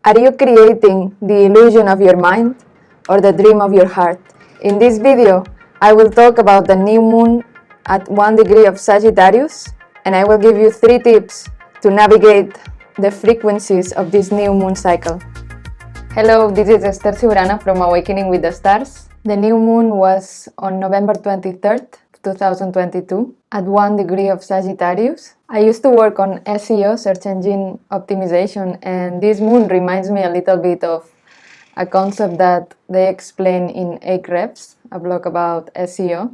Are you creating the illusion of your mind or the dream of your heart? In this video, I will talk about the new moon at 1 degree of Sagittarius, and I will give you 3 tips to navigate the frequencies of this new moon cycle. Hello, this is Esther Ciurana from Awakening with the Stars. The new moon was on November 23rd, 2022 at 1 degree of Sagittarius. I used to work on SEO, search engine optimization, and this moon reminds me a little bit of a concept that they explain in Ahrefs, a blog about SEO,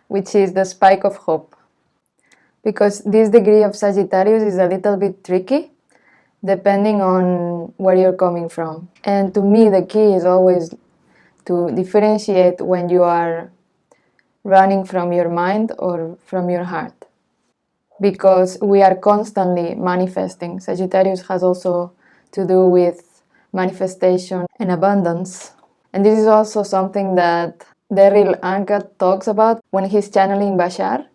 which is the spike of hope. Because this degree of Sagittarius is a little bit tricky, depending on where you're coming from. And to me, the key is always to differentiate when you are running from your mind or from your heart. Because we are constantly manifesting. Sagittarius has also to do with manifestation and abundance. And this is also something that Daryl Anka talks about when he's channeling Bashar,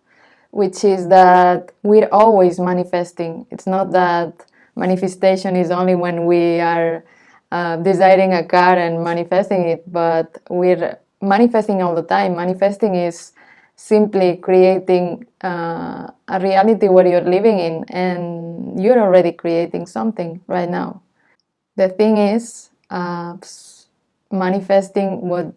which is that we're always manifesting. It's not that manifestation is only when we are desiring a car and manifesting it, but we're manifesting all the time. Manifesting is simply creating a reality where you're living in, and you're already creating something right now. The thing is manifesting what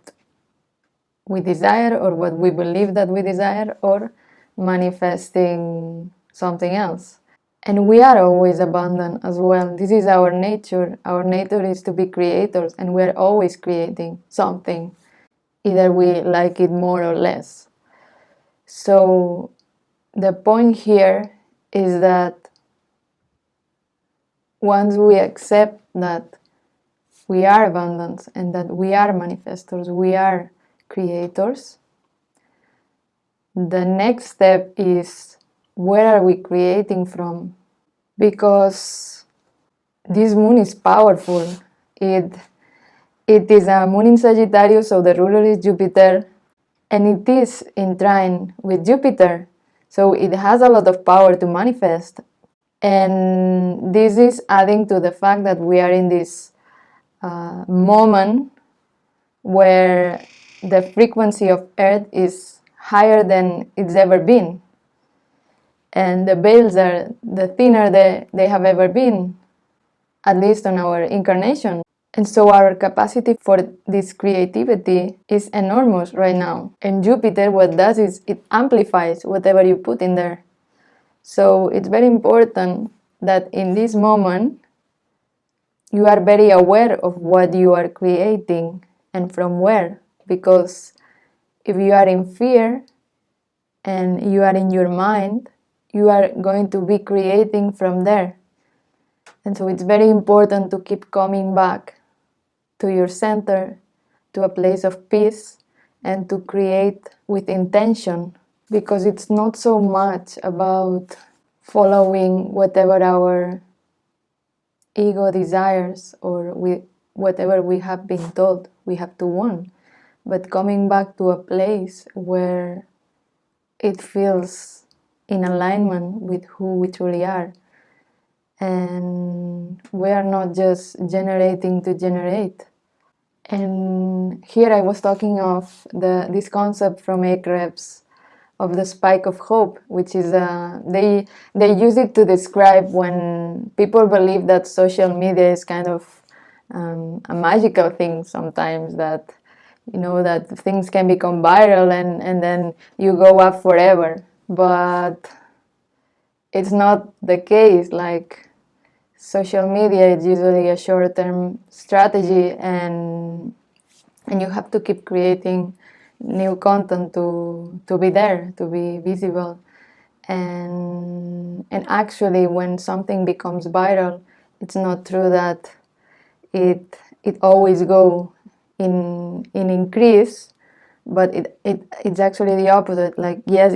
we desire or what we believe that we desire, or manifesting something else. And we are always abundant as well. This is our nature. Our nature is to be creators, and we're always creating something, either we like it more or less. So the point here is that once we accept that we are abundant and that we are manifestors, we are creators, the next step is, where are we creating from? Because this moon is powerful. It is a moon in Sagittarius, so the ruler is Jupiter, and it is in trine with Jupiter, so it has a lot of power to manifest. And this is adding to the fact that we are in this moment where the frequency of Earth is higher than it's ever been. And the veils are the thinner they have ever been, at least on our incarnation. And so our capacity for this creativity is enormous right now. And Jupiter, what does is it amplifies whatever you put in there. So it's very important that in this moment, you are very aware of what you are creating and from where. Because if you are in fear and you are in your mind, you are going to be creating from there. And so it's very important to keep coming back to your center, to a place of peace, and to create with intention, because it's not so much about following whatever our ego desires or whatever we have been told we have to want, but coming back to a place where it feels in alignment with who we truly are. And we are not just generating to generate. And here I was talking of this concept from Ahrefs of the spike of hope, which is they use it to describe when people believe that social media is kind of a magical thing sometimes, that that things can become viral and then you go up forever. But it's not the case. Like, social media is usually a short-term strategy, and you have to keep creating new content to be there, to be visible. And actually, when something becomes viral, it's not true that it always go in increase, but it's actually the opposite. Like, yes,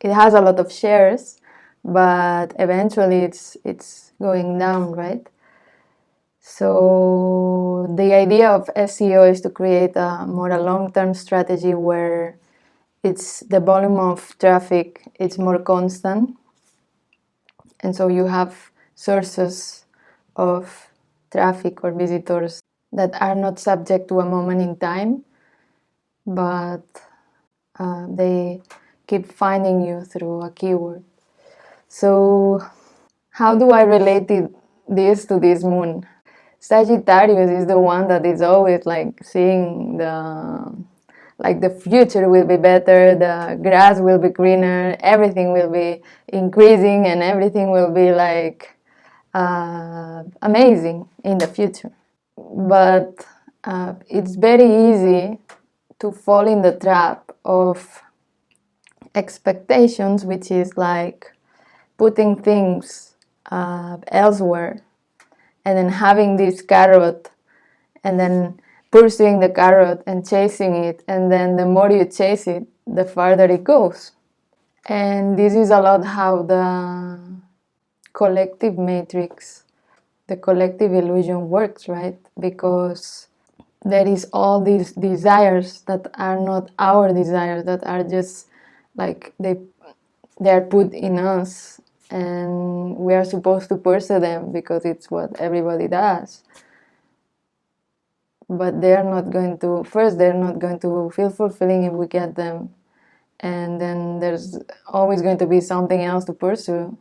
it has a lot of shares, but eventually it's going down, right? So the idea of SEO is to create a long-term strategy where it's the volume of traffic, it's more constant, and so you have sources of traffic or visitors that are not subject to a moment in time, but they keep finding you through a keyword. So how do I relate this to this moon? Sagittarius is the one that is always like seeing the future will be better, the grass will be greener, everything will be increasing, and everything will be like amazing in the future. But it's very easy to fall in the trap of expectations, which is like putting things elsewhere and then having this carrot and then pursuing the carrot and chasing it, and then the more you chase it, the farther it goes. And this is a lot how the collective matrix, the collective illusion works, right? Because there is all these desires that are not our desires, that are just like they are put in us, and we are supposed to pursue them because it's what everybody does. But they're not going to feel fulfilling if we get them, and then there's always going to be something else to pursue.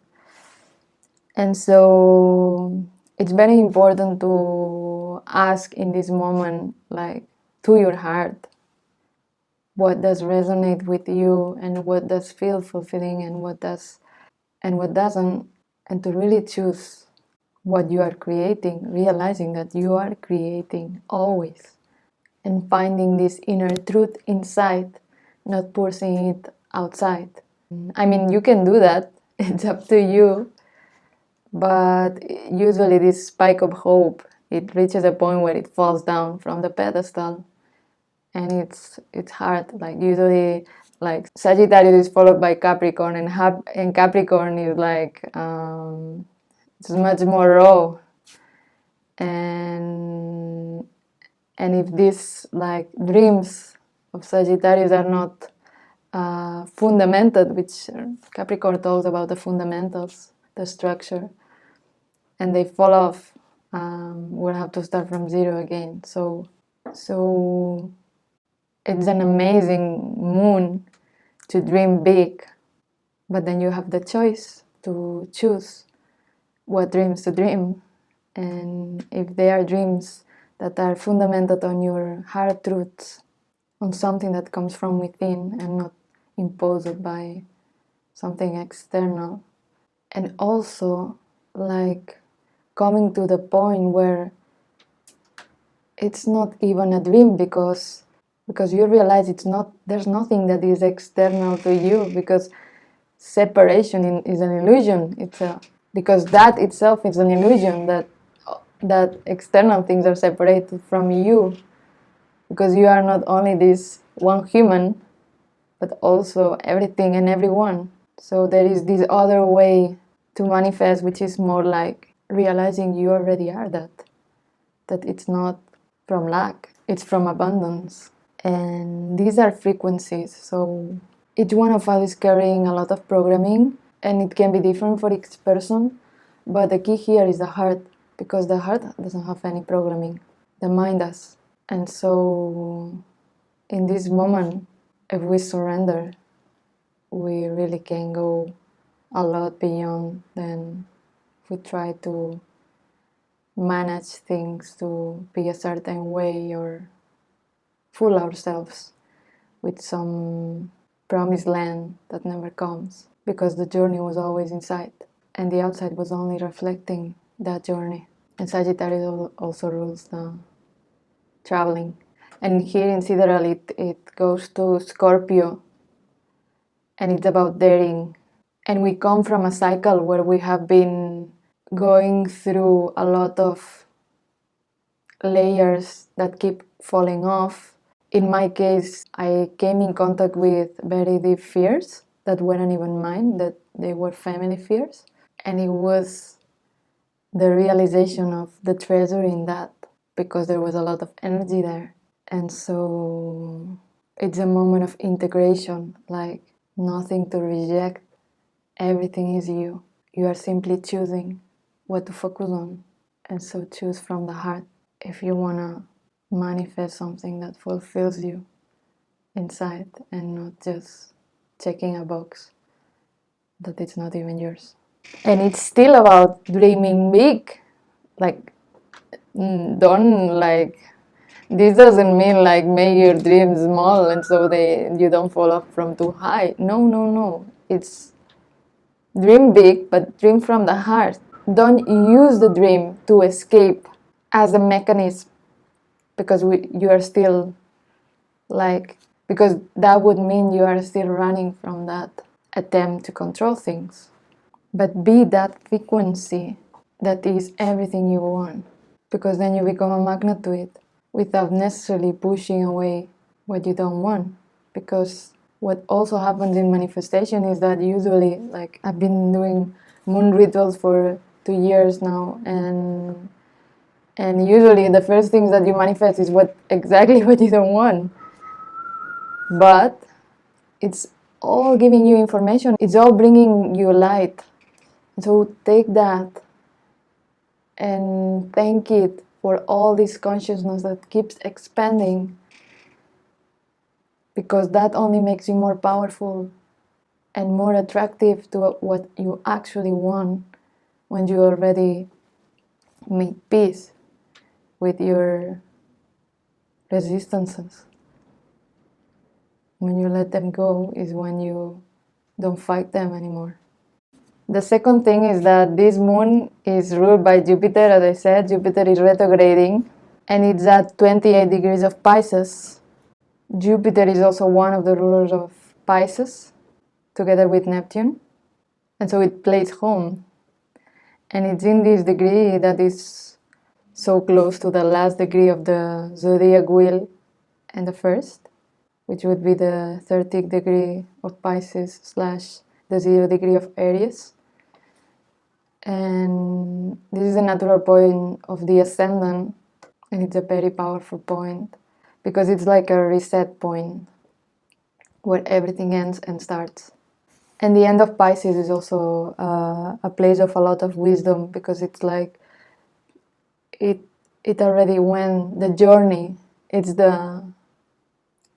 And so it's very important to ask in this moment, like, to your heart, what does resonate with you and what does feel fulfilling and what doesn't, and to really choose what you are creating, realizing that you are creating always, and finding this inner truth inside, not pursuing it outside. I mean, you can do that, it's up to you, but usually this spike of hope, it reaches a point where it falls down from the pedestal, and it's hard. Like usually, like Sagittarius is followed by Capricorn, and Capricorn is like it's much more raw, and if these like dreams of Sagittarius are not fundamented, which Capricorn talks about the fundamentals, the structure, and they fall off, we'll have to start from zero again. So it's an amazing moon to dream big, but then you have the choice to choose what dreams to dream. And if they are dreams that are fundamented on your heart truths, on something that comes from within and not imposed by something external. And also, like, coming to the point where it's not even a dream because you realize there's nothing that is external to you, because separation is an illusion. Because that itself is an illusion, that external things are separated from you, because you are not only this one human, but also everything and everyone. So there is this other way to manifest, which is more like realizing you already are that it's not from lack, it's from abundance. And these are frequencies, so each one of us is carrying a lot of programming, and it can be different for each person, but the key here is the heart, because the heart doesn't have any programming, the mind does. And so in this moment, if we surrender, we really can go a lot beyond than if we try to manage things to be a certain way or fool ourselves with some promised land that never comes, because the journey was always inside and the outside was only reflecting that journey. And Sagittarius also rules the traveling. And here in Sidereal it goes to Scorpio, and it's about daring. And we come from a cycle where we have been going through a lot of layers that keep falling off. In my case, I came in contact with very deep fears that weren't even mine, that they were family fears. And it was the realization of the treasure in that, because there was a lot of energy there. And so it's a moment of integration, like nothing to reject, everything is you. You are simply choosing what to focus on. And so choose from the heart if you want to manifest something that fulfills you inside and not just checking a box that it's not even yours. And it's still about dreaming big. Like, don't like, this doesn't mean like make your dreams small and so you don't fall off from too high. No. It's dream big, but dream from the heart. Don't use the dream to escape as a mechanism because you are still like, because that would mean you are still running from that attempt to control things. But be that frequency that is everything you want, because then you become a magnet to it without necessarily pushing away what you don't want. Because what also happens in manifestation is that usually, like, I've been doing moon rituals for 2 years now, and usually the first things that you manifest is exactly what you don't want. But it's all giving you information. It's all bringing you light. So take that and thank it for all this consciousness that keeps expanding, because that only makes you more powerful and more attractive to what you actually want when you already made peace with your resistances. When you let them go is when you don't fight them anymore. The second thing is that this moon is ruled by Jupiter. As I said, Jupiter is retrograding and it's at 28 degrees of Pisces. Jupiter is also one of the rulers of Pisces, together with Neptune. And so it plays home. And it's in this degree that is so close to the last degree of the zodiac wheel and the first, which would be the 30th degree of Pisces / the 0 degree of Aries. And this is a natural point of the ascendant, and it's a very powerful point because it's like a reset point where everything ends and starts. And the end of Pisces is also a place of a lot of wisdom, because it's like it already went the journey. It's the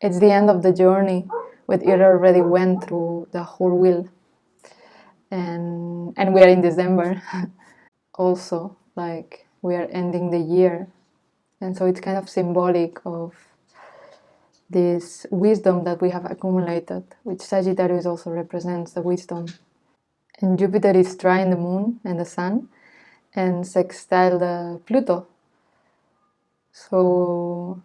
end of the journey, but it already went through the whole wheel. And we are in December also, like we are ending the year, and so it's kind of symbolic of this wisdom that we have accumulated, which Sagittarius also represents, the wisdom. And Jupiter is trine the moon and the sun and sextile the Pluto, so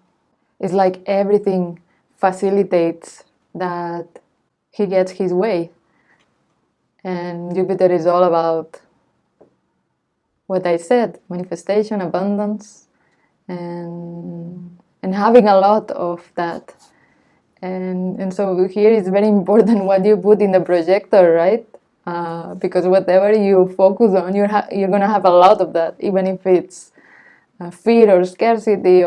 it's like everything facilitates that he gets his way. And Jupiter is all about what I said, manifestation, abundance, and having a lot of that. And so here it's very important what you put in the projector, right? Because whatever you focus on, you're going to have a lot of that, even if it's fear or scarcity.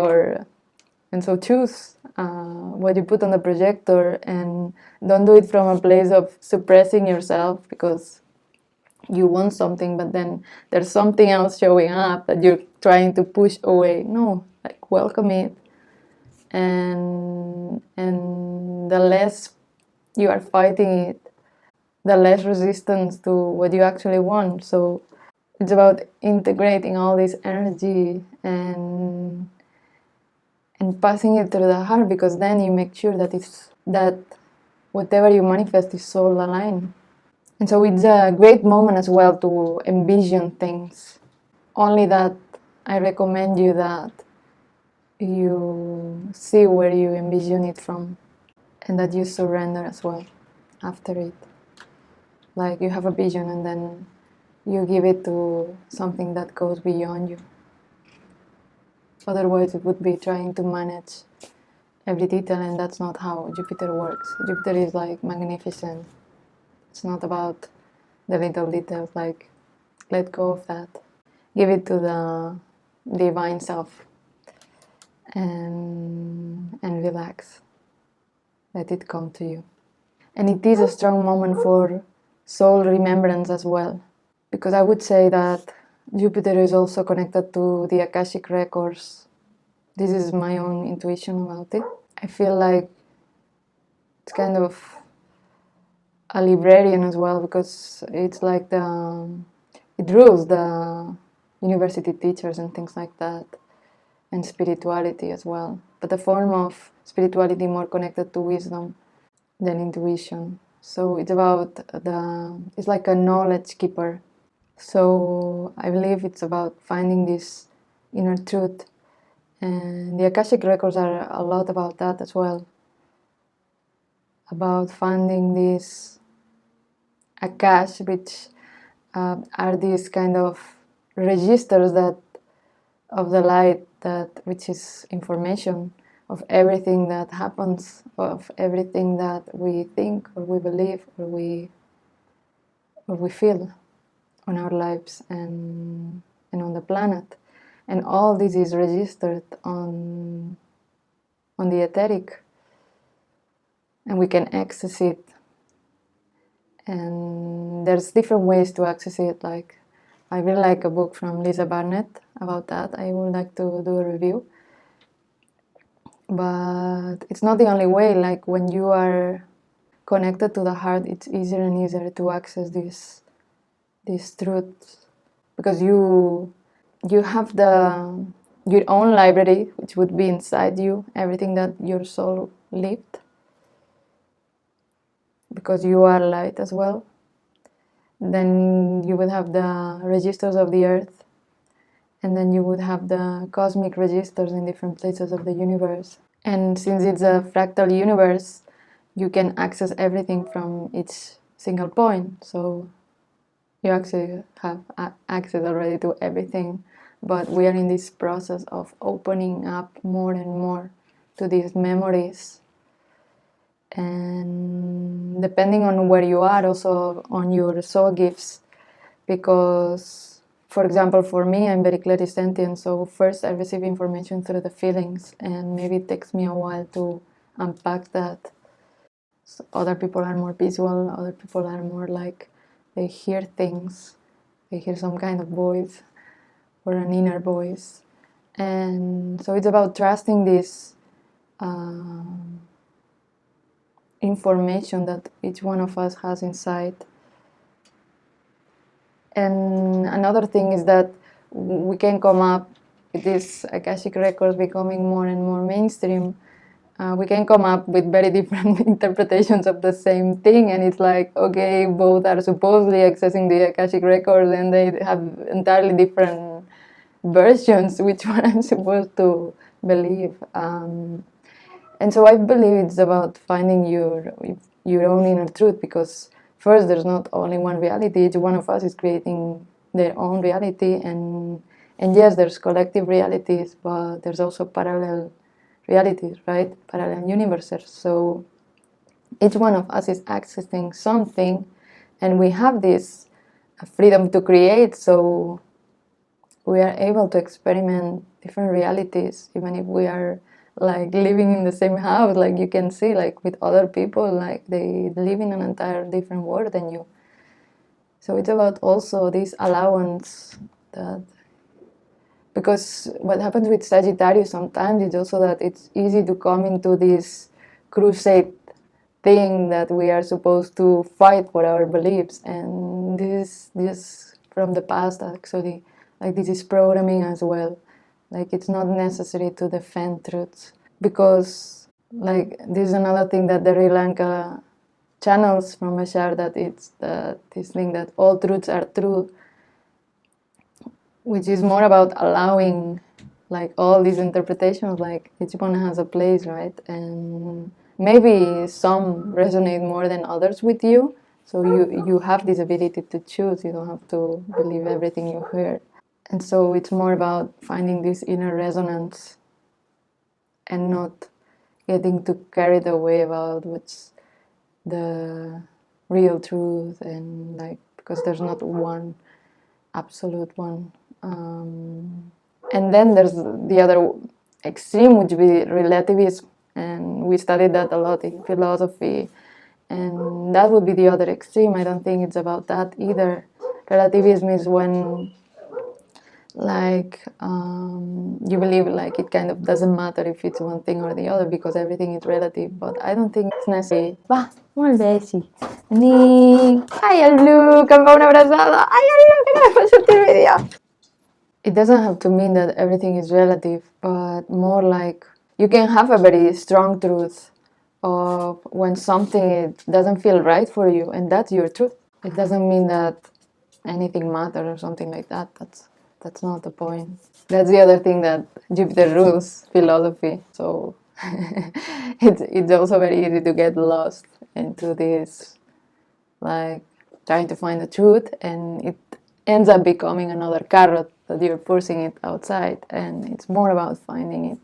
And so choose what you put on the projector, and don't do it from a place of suppressing yourself because you want something, but then there's something else showing up that you're trying to push away. No, like, welcome it. And the less you are fighting it, the less resistance to what you actually want. So it's about integrating all this energy and passing it through the heart, because then you make sure that whatever you manifest is soul aligned. And so it's a great moment as well to envision things. Only that I recommend you that you see where you envision it from, and that you surrender as well after it. Like, you have a vision and then you give it to something that goes beyond you. Otherwise it would be trying to manage every detail, and that's not how Jupiter works. Jupiter is like magnificent. It's not about the little details. Like, let go of that. Give it to the divine self and relax. Let it come to you. And it is a strong moment for soul remembrance as well, because I would say that Jupiter is also connected to the Akashic records. This is my own intuition about it. I feel like it's kind of a librarian as well, because it's like it rules the university teachers and things like that, and spirituality as well, but a form of spirituality more connected to wisdom than intuition. So it's about it's like a knowledge keeper. So I believe it's about finding this inner truth, and the Akashic records are a lot about that as well, about finding this Akash, which are these kind of registers that of the light, that which is information of everything that happens, of everything that we think or we believe or we feel on our lives and on the planet. And all this is registered on the etheric, and we can access it. And there's different ways to access it. Like, I really like a book from Lisa Barnett about that. I would like to do a review. But it's not the only way. Like, when you are connected to the heart, it's easier and easier to access this truth, because you have your own library, which would be inside you, everything that your soul lived, because you are light as well. Then you would have the registers of the earth, and then you would have the cosmic registers in different places of the universe. And since it's a fractal universe, you can access everything from each single point. So you actually have access already to everything, but we are in this process of opening up more and more to these memories. And depending on where you are, also on your soul gifts, because, for example, for me, I'm very clairsentient, so first I receive information through the feelings, and maybe it takes me a while to unpack that. So other people are more visual, other people are more like, they hear things, they hear some kind of voice or an inner voice. And so it's about trusting this information that each one of us has inside. And another thing is that we can come up with these Akashic records becoming more and more mainstream. We can come up with very different interpretations of the same thing, and it's like, okay, both are supposedly accessing the Akashic records and they have entirely different versions. Which one I'm supposed to believe? And so I believe it's about finding your own inner truth, because first, there's not only one reality. Each one of us is creating their own reality, and yes, there's collective realities, but there's also parallel realities, right? Parallel universes. So each one of us is accessing something, and we have this freedom to create. So we are able to experiment different realities, even if we are like living in the same house. Like, you can see, like, with other people, like, they live in an entire different world than you. So it's about also this allowance, that because what happens with Sagittarius sometimes is also that it's easy to come into this crusade thing that we are supposed to fight for our beliefs, and this is just from the past, actually. Like, this is programming as well. Like, it's not necessary to defend truths, because, like, this is another thing that the Sri Lanka channels from Bashar, that it's this thing that all truths are true, which is more about allowing, like, all these interpretations. Like, each one has a place, right? And maybe some resonate more than others with you, so you have this ability to choose. You don't have to believe everything you hear. And so it's more about finding this inner resonance and not getting too carried away about what's the real truth, and, like, because there's not one absolute one. And then there's the other extreme, which would be relativism, and we studied that a lot in philosophy, and that would be the other extreme. I don't think it's about that either. Relativism is when like you believe like it kind of doesn't matter if it's one thing or the other because everything is relative, but I don't think it's necessary. Va, molt bé, sí. Ai, el Luke, em fa una abraçada. Ai, el Luke, que no me sortir el vídeo. It doesn't have to mean that everything is relative, but more like you can have a very strong truth of when something doesn't feel right for you, and that's your truth. It doesn't mean that anything matters or something like that. That's not the point. That's the other thing that Jupiter rules, philosophy. So it's also very easy to get lost into this, like trying to find the truth, and it ends up becoming another carrot that you're pushing it outside, and it's more about finding it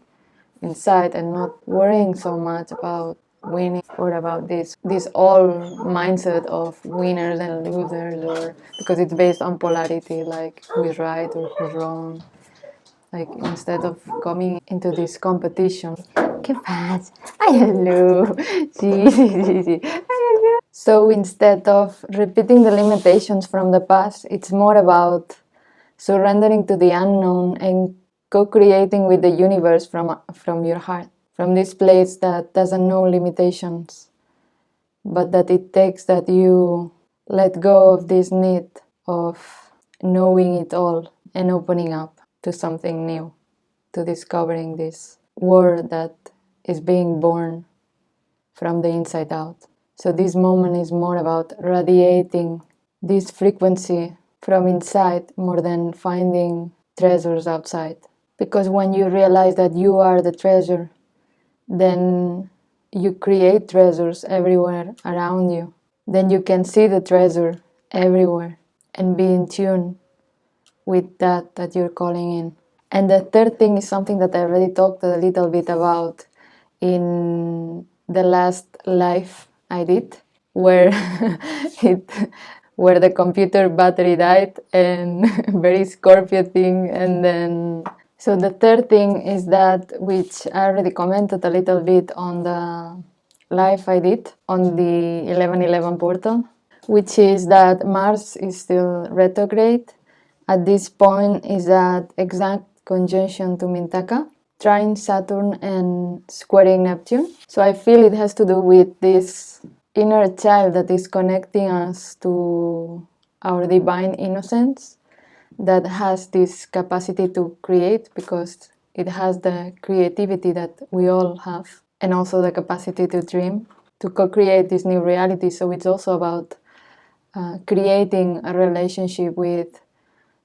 inside and not worrying so much about winning or about this all mindset of winners and losers, or because it's based on polarity, like who's right or who's wrong. Like instead of coming into this competition. ¿Qué pasa? Ay, hello. Sí. So instead of repeating the limitations from the past, it's more about surrendering to the unknown and co-creating with the universe from your heart, from this place that doesn't know limitations, but that it takes that you let go of this need of knowing it all and opening up to something new, to discovering this world that is being born from the inside out. So this moment is more about radiating this frequency from inside more than finding treasures outside. Because when you realize that you are the treasure, then you create treasures everywhere around you. Then you can see the treasure everywhere and be in tune with that you're calling in. And the third thing is something that I already talked a little bit about in the last live I did, where where the computer battery died and very Scorpio thing. And then so the third thing is that, which I already commented a little bit on the live I did on the 11/11 portal, which is that Mars is still retrograde. At this point is at exact conjunction to Mintaka, trine Saturn and squaring Neptune. So I feel it has to do with this inner child that is connecting us to our divine innocence, that has this capacity to create because it has the creativity that we all have, and also the capacity to dream, to co-create this new reality. So it's also about creating a relationship with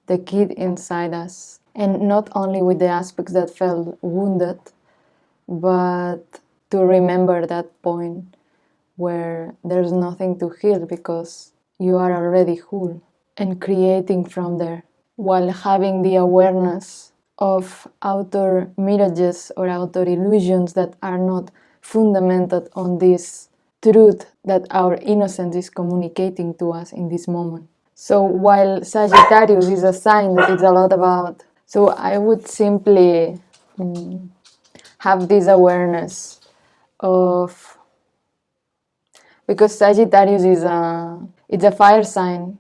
the kid inside us, and not only with the aspects that felt wounded, but to remember that point where there's nothing to heal because you are already whole, and creating from there while having the awareness of outer mirages or outer illusions that are not fundamented on this truth that our innocence is communicating to us in this moment. So while Sagittarius is a sign that it's a lot about, so I would simply have this awareness of, because Sagittarius is it's a fire sign,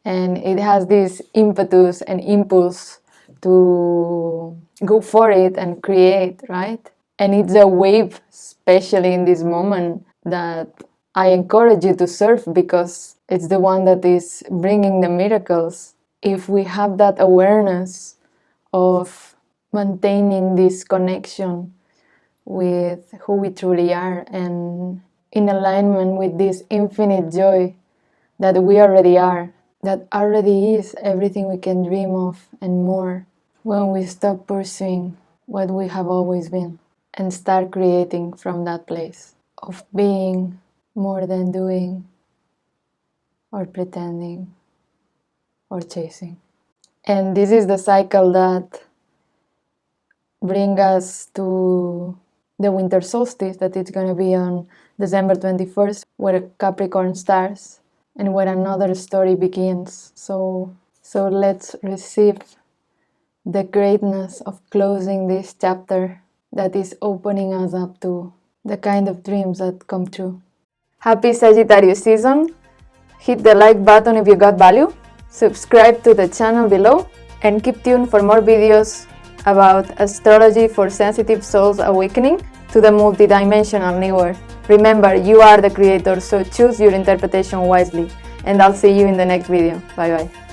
and it has this impetus and impulse to go for it and create, right? And it's a wave, especially in this moment, that I encourage you to surf because it's the one that is bringing the miracles. If we have that awareness of maintaining this connection with who we truly are and in alignment with this infinite joy that we already are, that already is everything we can dream of and more, when we stop pursuing what we have always been and start creating from that place of being more than doing or pretending or chasing. And this is the cycle that brings us to the winter solstice, that it's going to be on December 21st, where Capricorn starts and where another story begins. So let's receive the greatness of closing this chapter that is opening us up to the kind of dreams that come true. Happy Sagittarius season! Hit the like button if you got value, subscribe to the channel below, And keep tuned for more videos about astrology for sensitive souls awakening to the multidimensional new earth. Remember, you are the creator, so choose your interpretation wisely. And I'll see you in the next video. Bye bye.